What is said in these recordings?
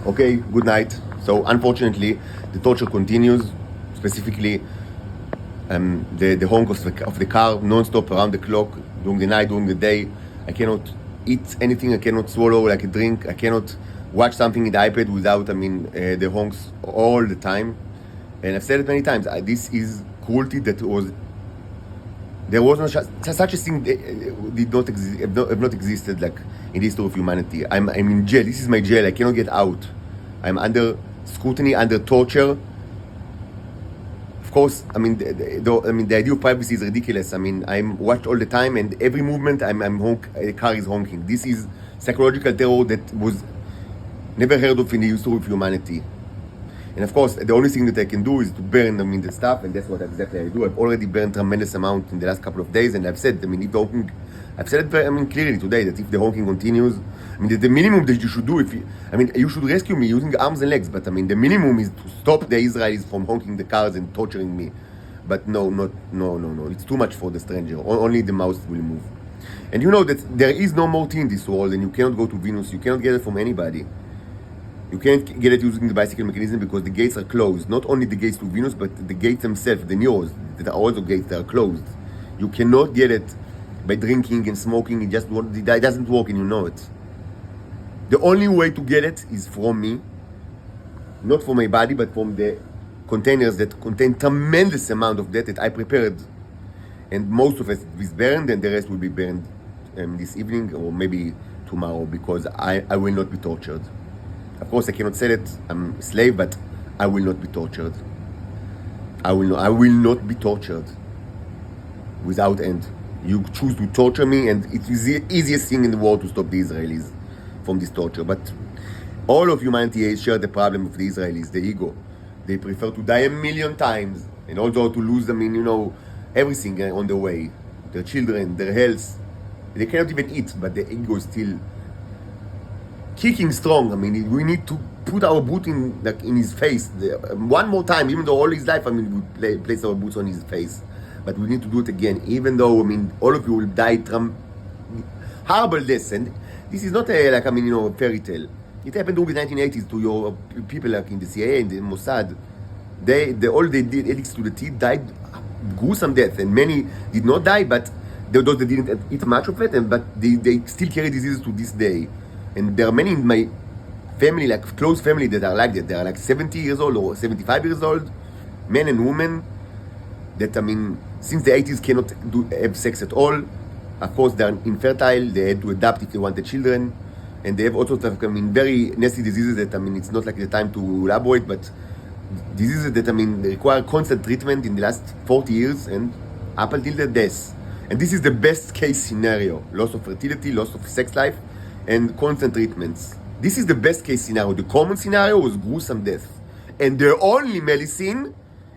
Okay, good night. So unfortunately, the torture continues, specifically the honk of the car non-stop around the clock, during the night, during the day. I cannot eat anything, I cannot swallow like a drink, I cannot watch something in the iPad without, the honks all the time. And I've said it many times, this is cruelty that there was no such a thing did not exist, have not existed like in the history of humanity. I'm in jail, this is my jail, I cannot get out. I'm under scrutiny, under torture. Of course, the idea of privacy is ridiculous. I'm watched all the time, and every movement the car is honking. This is psychological terror that was never heard of in the history of humanity. And of course, the only thing that I can do is to burn the stuff, and that's what exactly I do. I've already burned tremendous amount in the last couple of days, and I've said, if the honking, I've said it very, clearly today, that if the honking continues, the minimum that you should do, you should rescue me using arms and legs, but the minimum is to stop the Israelis from honking the cars and torturing me. But no, it's too much for the stranger. Only the mouse will move. And you know that there is no more tea in this world, and you cannot go to Venus, you cannot get it from anybody. You can't get it using the bicycle mechanism because the gates are closed. Not only the gates to Venus, but the gates themselves, the neos, that are also gates that are closed. You cannot get it by drinking and smoking. It doesn't work, and you know it. The only way to get it is from me, not from my body, but from the containers that contain tremendous amount of that I prepared. And most of it is burned, and the rest will be burned this evening or maybe tomorrow, because I will not be tortured. Of course, I cannot say that I'm a slave, but I will not be tortured. I will not be tortured without end. You choose to torture me, and it is the easiest thing in the world to stop the Israelis from this torture. But all of humanity share the problem of the Israelis, the ego. They prefer to die 1,000,000 times, and also to lose everything on the way. Their children, their health. They cannot even eat, but the ego is still kicking strong. We need to put our boot in his face one more time, even though all his life, we place our boots on his face. But we need to do it again, even though, all of you will die horrible deaths. And this is not a fairy tale. It happened during the 1980s to your people like in the CIA and the Mossad. All they did, addicts to the tea, died gruesome death, and many did not die, but those that didn't eat much of it, but they still carry diseases to this day. And there are many in my family, like close family, that are like that. They are like 70 years old or 75 years old, men and women, that since the 80s cannot have sex at all. Of course, they are infertile. They had to adapt if they wanted children, and they have also very nasty diseases that it's not like the time to elaborate, but diseases that require constant treatment in the last 40 years and up until their death. And this is the best case scenario: loss of fertility, loss of sex life, and constant treatments. This is the best case scenario. The common scenario was gruesome death. And the only medicine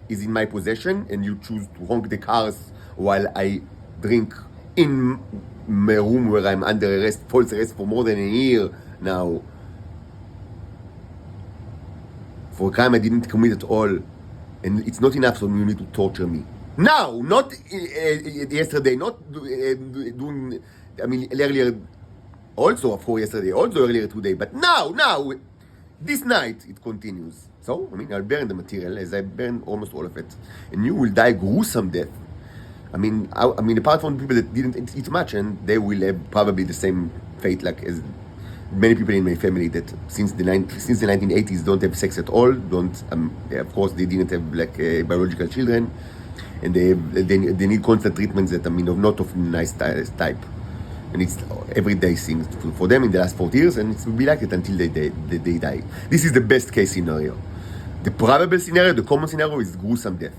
is in my possession, and you choose to honk the cars while I drink in my room where I'm under arrest, false arrest for more than a year now, for a crime I didn't commit at all. And it's not enough, so you need to torture me. Now, not yesterday, not doing, earlier, also for yesterday, also earlier today, but now, this night, it continues. So, I'll burn the material, as I burn almost all of it. And you will die gruesome death. Apart from the people that didn't eat much, and they will have probably the same fate like as many people in my family that since the 1980s don't have sex at all, of course they didn't have biological children, and they need constant treatments that not of nice type. And it's everyday things for them in the last 40 years, and it will be like it until they die. This is the best case scenario. The probable scenario, the common scenario, is gruesome death.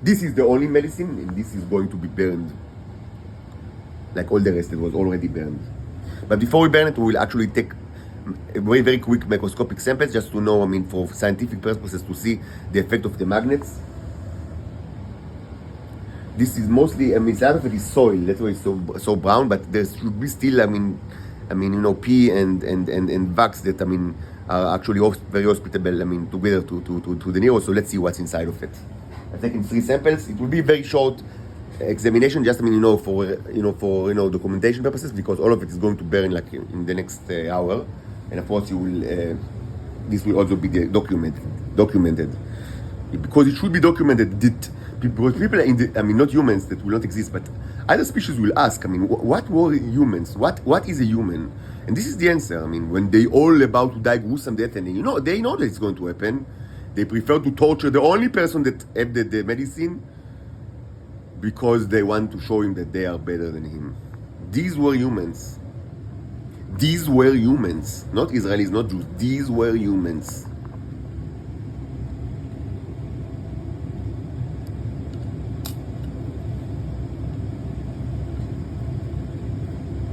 This is the only medicine, and this is going to be burned like all the rest that was already burned. But before we burn it, we will actually take a very, very quick microscopic samples just to know, for scientific purposes, to see the effect of the magnets. This is mostly, a lot of it is soil, that's why it's so brown, but there should be still, pea and wax that, are actually very hospitable, together to the neuro. So let's see what's inside of it. I've taken 3 samples. It will be a very short examination, just for documentation purposes, because all of it is going to burn in the next hour, and of course you will this will also be documented. Because it should be documented that because people in the, not humans that will not exist, but other species will ask, what were humans? What is a human? And this is the answer. When they all about to die gruesome death, and they know that it's going to happen, they prefer to torture the only person that have the medicine because they want to show him that they are better than him. These were humans. These were humans. Not Israelis, not Jews. These were humans.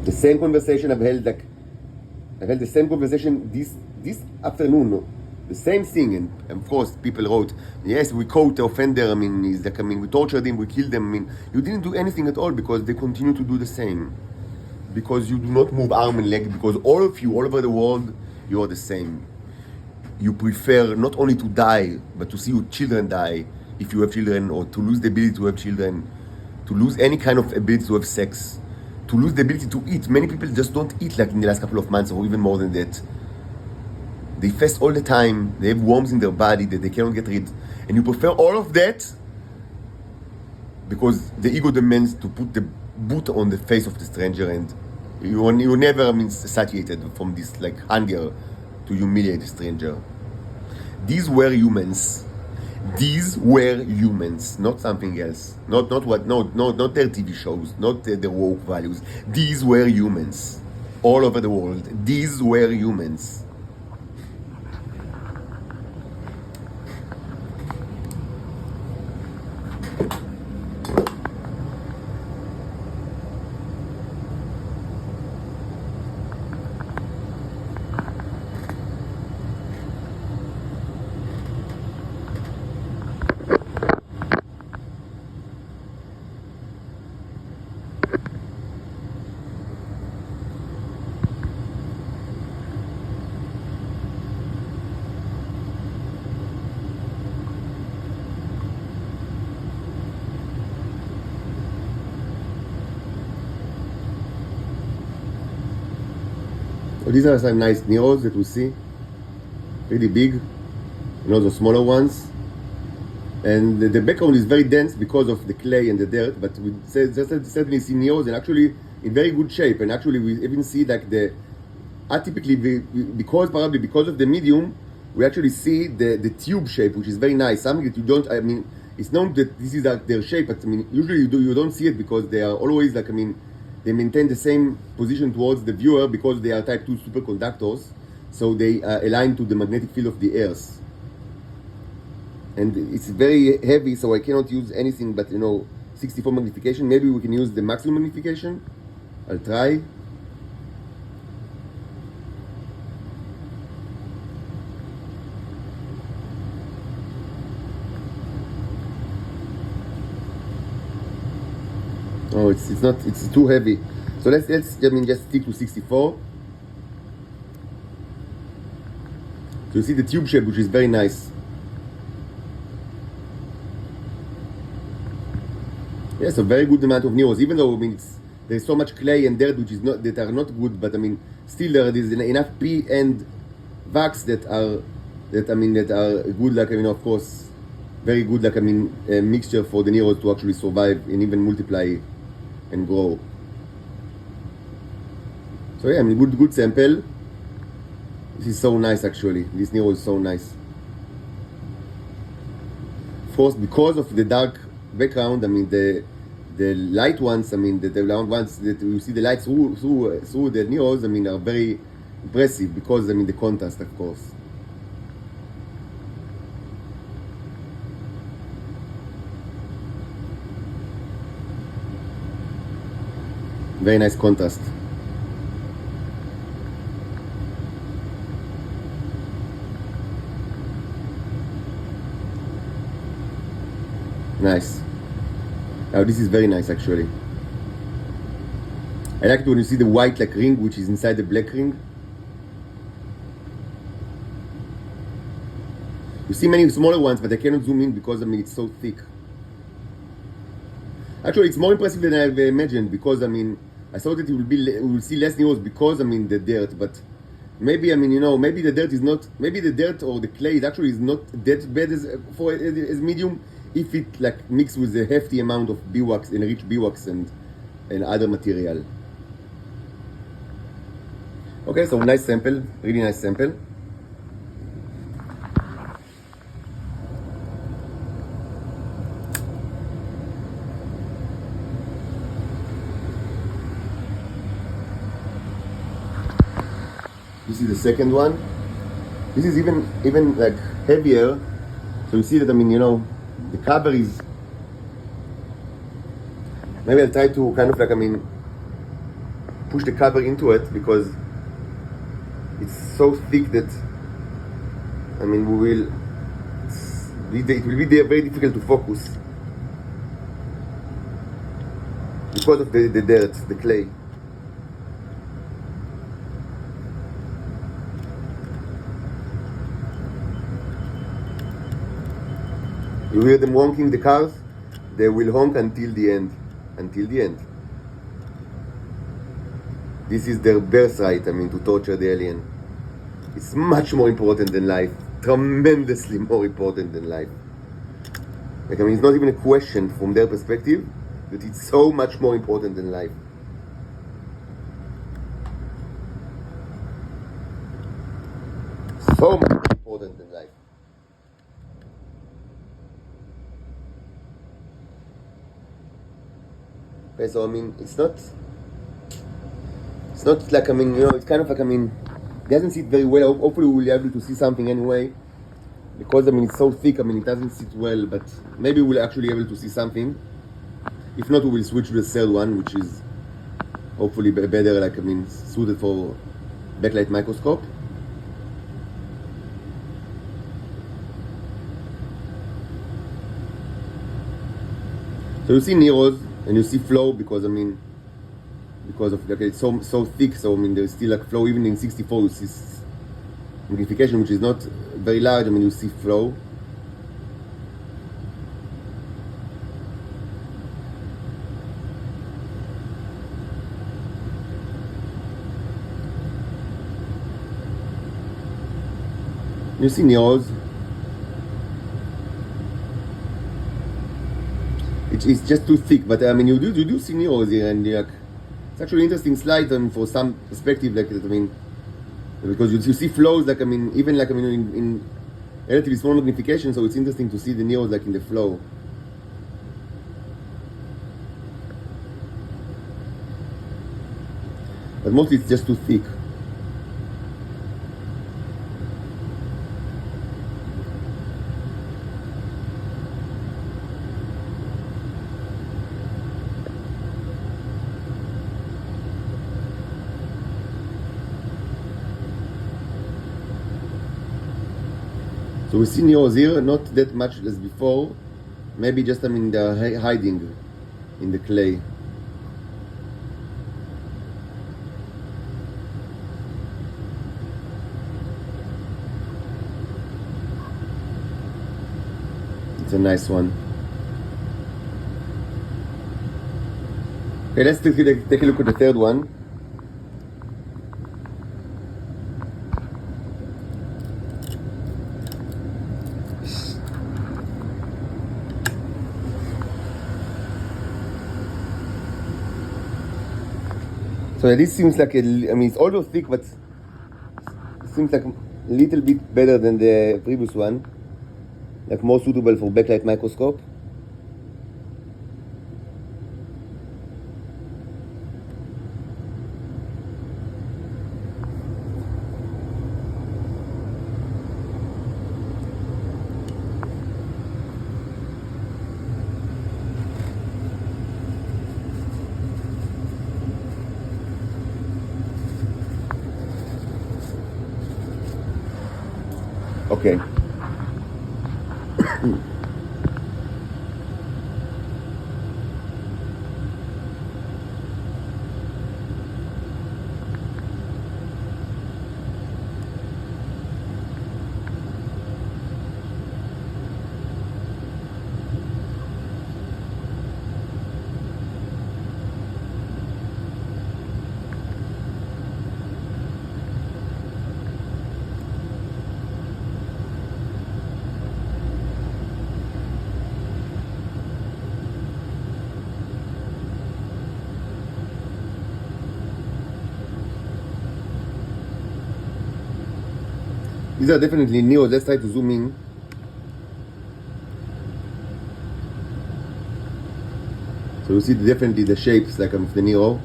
The same conversation I've held the same conversation this afternoon. The same thing, and of course people wrote, yes, we caught the offender, we tortured him, we killed him. You didn't do anything at all because they continue to do the same. Because you do not move arm and leg, because all of you, all over the world, you are the same. You prefer not only to die, but to see your children die, if you have children, or to lose the ability to have children, to lose any kind of ability to have sex, to lose the ability to eat. Many people just don't eat like in the last couple of months, or even more than that. They fast all the time, they have worms in their body that they cannot get rid. And you prefer all of that because the ego demands to put the boot on the face of the stranger, and you never satiated from this hunger to humiliate the stranger. These were humans. These were humans, not something else. Not their TV shows, not their woke values. These were humans all over the world. These were humans. So these are some nice Neros that we see, pretty big, the smaller ones. And the background is very dense because of the clay and the dirt, but we certainly see Neros, and actually in very good shape. And actually we even see atypically, probably because of the medium, we actually see the tube shape, which is very nice. Something that you don't, it's known that this is their shape, but usually you don't see it because they are always they maintain the same position towards the viewer because they are type 2 superconductors, so they align to the magnetic field of the earth. And it's very heavy, so I cannot use anything but 64 magnification. Maybe we can use the maximum magnification. I'll try. Oh, it's too heavy. So let's just stick to 64. So you see the tube shape, which is very nice. Yes, a very good amount of Neros, even though there's so much clay and dirt that are not good, but still there is enough P and wax that are good, of course, very good, a mixture for the Neros to actually survive and even multiply and grow. So yeah, good sample. This is so nice actually. This Nero is so nice. Of course, because of the dark background, the light ones, the ones that you see the light through the Neros, are very impressive because the contrast, of course. Very nice contrast. Nice. Now this is very nice actually. I like it when you see the white ring which is inside the black ring. You see many smaller ones, but I cannot zoom in because it's so thick. Actually, it's more impressive than I imagined because I thought that we will see less Neros because the dirt, but maybe, I mean, you know, maybe the dirt is not, maybe the dirt or the clay is actually is not that bad as medium if it like mixed with a hefty amount of beeswax, enriched beeswax and other material. Okay, so nice sample, really nice sample. This is the second one. This is even like heavier. So you see that, I mean, you know, the cover is, maybe I'll try to kind of like, I mean, push the cover into it because it's so thick that, I mean, it will be very difficult to focus because of the dirt, the clay. You hear them honking the cars? They will honk until the end. Until the end. This is their birthright, I mean, to torture the alien. It's much more important than life. Tremendously more important than life. Like, I mean, it's not even a question from their perspective, but it's so much more important than life. So much more important than life. Okay, so I mean, it's not like, I mean, you know, it's kind of like, I mean, it doesn't sit very well. Hopefully we'll be able to see something anyway, because I mean, it's so thick, I mean, it doesn't sit well, but maybe we'll actually be able to see something. If not, we will switch to the third one, which is hopefully better, like, I mean, suited for backlight microscope. So you see Neros and you see flow because, I mean, because of, okay, it's so thick, so I mean, there's still like flow. Even in 64 you see magnification, which is not very large. I mean, you see flow. You see Neros. It's just too thick, but I mean, you do see Neros here, and like, it's actually interesting slide, and for some perspective, like, I mean, because you see flows, like, I mean, even like, I mean, in relatively small magnification, so it's interesting to see the Neros like in the flow. But mostly it's just too thick. So we see Neros here, not that much as before. Maybe just, I mean, they're hiding in the clay. It's a nice one. Okay, let's take a look at the third one. So this seems like I mean, it's although thick, but it seems like a little bit better than the previous one, like more suitable for backlight microscope. Okay. These are definitely Neos. Let's try to zoom in. So you see definitely the shapes like of the Neo.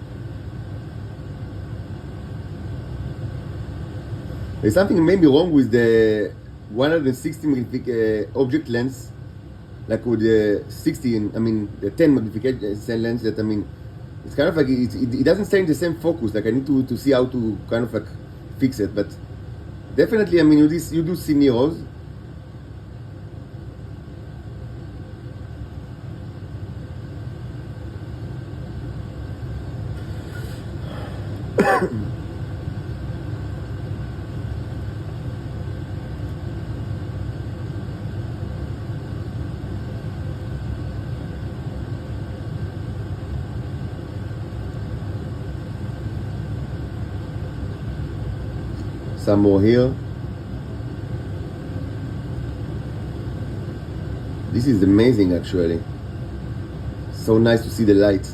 There's something maybe wrong with the 160 object lens, like with the 60, I mean the 10 magnification lens. That I mean, it's kind of like it doesn't stay in the same focus. Like I need to see how to kind of like fix it. But definitely, I mean, you do see Neos. Some more here. This is amazing actually. So nice to see the light.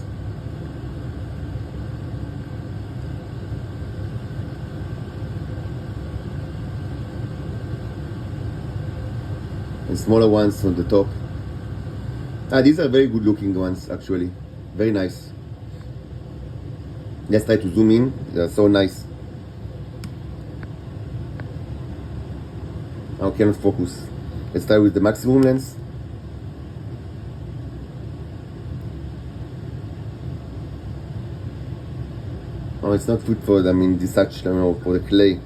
And smaller ones on the top. These are very good looking ones actually. Very nice. Let's try to zoom in. They are so nice. Now cannot focus. Let's start with the maximum lens. Oh, it's not good for, I mean, this such, I don't know, for the clay.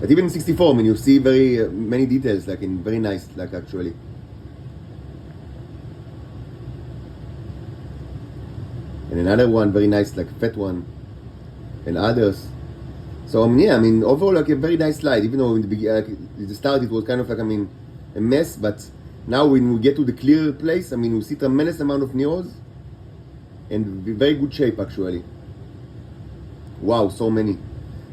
But even in 64, I mean, you see very many details, like in very nice, like actually. And another one, very nice, like fat one, and others. So yeah, I mean, overall, like a very nice slide. Even though in the beginning, like, at the start, it was kind of like, I mean, a mess. But now when we get to the clear place, I mean, we see tremendous amount of Neos and very good shape actually. Wow, so many.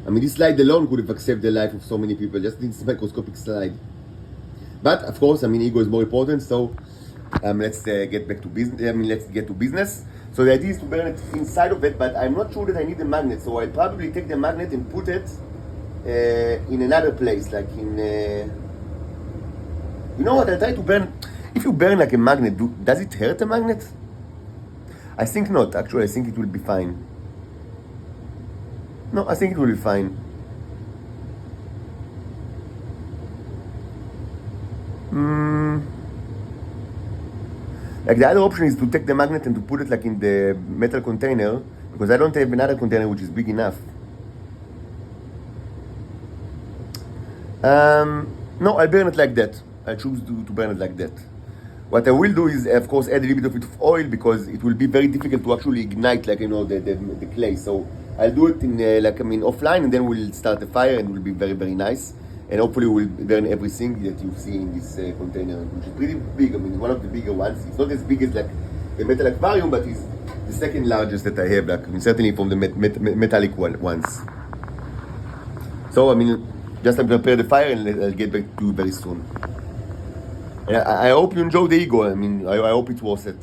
I mean, this slide alone could have saved the life of so many people. Just this microscopic slide. But of course, I mean, ego is more important. So let's get back to business. I mean, let's get to business. So the idea is to burn it inside of it, but I'm not sure that I need a magnet. So I'll probably take the magnet and put it in another place, like in. You know what? I try to burn. If you burn like a magnet, does it hurt a magnet? I think not. Actually, I think it will be fine. No, I think it will be fine. Like the other option is to take the magnet and to put it like in the metal container, because I don't have another container which is big enough. No, I'll burn it like that. I choose to burn it like that. What I will do is, of course, add a little bit of oil, because it will be very difficult to actually ignite, like, you know, the clay. So I'll do it in like, I mean, offline, and then we'll start a fire, and it will be very, very nice. And hopefully we'll burn everything that you see in this container, which is pretty big. I mean, one of the bigger ones. It's not as big as like the metal aquarium, but it's the second largest that I have, like, I mean, certainly from the metallic ones. So, I mean, just prepare the fire, and I'll get back to you very soon. And I hope you enjoy the ego. I mean, I hope it's worth it.